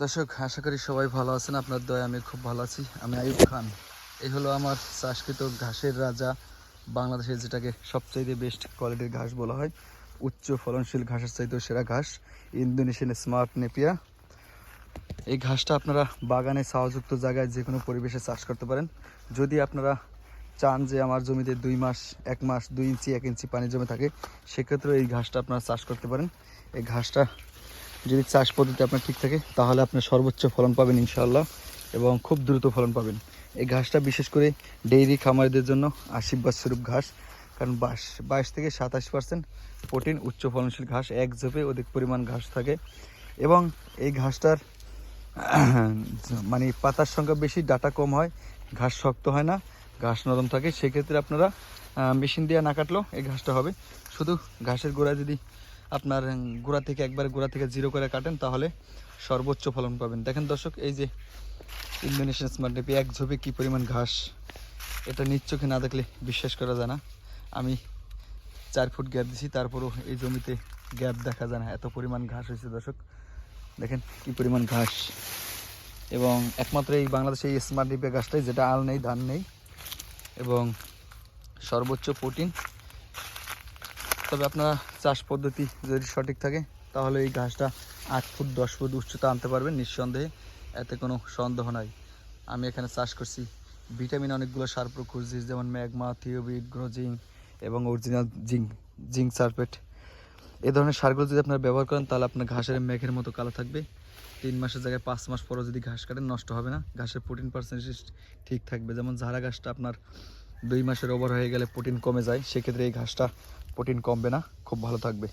দর্শক, আশা করি সবাই ভালো আছেন। আপনার দয়ায় আমি খুব ভালো আছি। আমি আইয়ুব খান। এই হলো আমার চাষকৃত ঘাসের রাজা, বাংলাদেশের যেটাকে সবচাইতে বেস্ট কোয়ালিটির ঘাস বলা হয়, উচ্চ ফলনশীল ঘাসের চাইতেও সেরা ঘাস, ইন্দোনেশিয়ান স্মার্ট নেপিয়া। এই ঘাসটা আপনারা বাগানে ছাওয়াযুক্ত জায়গায় যে কোনো পরিবেশে চাষ করতে পারেন। যদি আপনারা চান যে আমার জমিতে 2 মাস 1 মাস 2 ইঞ্চি 1 ইঞ্চি পানি জমে থাকে, সেক্ষেত্রে এই ঘাসটা আপনারা চাষ করতে পারেন। এই ঘাসটা যদি চাষ পদ্ধতি আপনার ঠিক থাকে তাহলে আপনি সর্বোচ্চ ফলন পাবেন ইনশাআল্লাহ, এবং খুব দ্রুত ফলন পাবেন। এই ঘাসটা বিশেষ করে ডেইরি খামারিদের জন্য আশীর্বাদ স্বরূপ ঘাস, কারণ 22 থেকে 27% প্রোটিন, উচ্চ ফলনশীল ঘাস, এক ঝোপে অধিক পরিমাণ ঘাস থাকে। এবং এই ঘাসটার মানে পাতার সংখ্যা বেশি, ডাটা কম হয়, ঘাস শক্ত হয় না, ঘাস নরম থাকে। সেক্ষেত্রে আপনারা মেশিন দিয়ে না কাটলেও এই ঘাসটা হবে। শুধু ঘাসের গোড়া যদি আপনার গোড়া থেকে জিরো করে কাটেন তাহলে সর্বোচ্চ ফলন পাবেন। দেখেন দর্শক, এই যে ইন্দোনেশিয়ান স্মার্ট নেপি, এক ঝোপে কী পরিমাণ ঘাস, এটা নিজ চোখে না দেখলে বিশ্বাস করা যায় না। আমি 4 ফুট গ্যাপ দিছি, তারপরও এই জমিতে গ্যাপ দেখা যায় না, এত পরিমাণ ঘাস হয়েছে। দর্শক দেখেন কী পরিমাণ ঘাস। এবং একমাত্র এই বাংলাদেশে এই স্মার্ট নেপিয়া গাছটাই যেটা আল নেই, ধান নেই, এবং সর্বোচ্চ প্রোটিন। তবে আপনার চাষ পদ্ধতি যদি সঠিক থাকে তাহলে এই ঘাসটা 8 ফুট 10 ফুট উচ্চতা আনতে পারবেন নিঃসন্দেহে, এতে কোনো সন্দেহ নাই। আমি এখানে চাষ করছি ভিটামিন অনেকগুলো সার প্রয়োগ করছি, যেমন ম্যাগমা, থিওবিট, গ্রোজিং এবং অরিজিনাল জিঙ্ক সালফেট। এই ধরনের সারগুলো যদি আপনারা ব্যবহার করেন তাহলে আপনার ঘাসের মেঘের মতো কালো থাকবে। 3 মাসের জায়গায় 5 মাস পরও যদি ঘাস কাটেন নষ্ট হবে না, ঘাসের প্রোটিন পার্সেন্টেজ ঠিক থাকবে। যেমন ঝাড়া ঘাসটা আপনার 2 মাসের ওভার হয়ে গেলে প্রোটিন কমে যায়, সেক্ষেত্রে এই ঘাসটা প্রোটিন কমবে না, খুব ভালো থাকবে।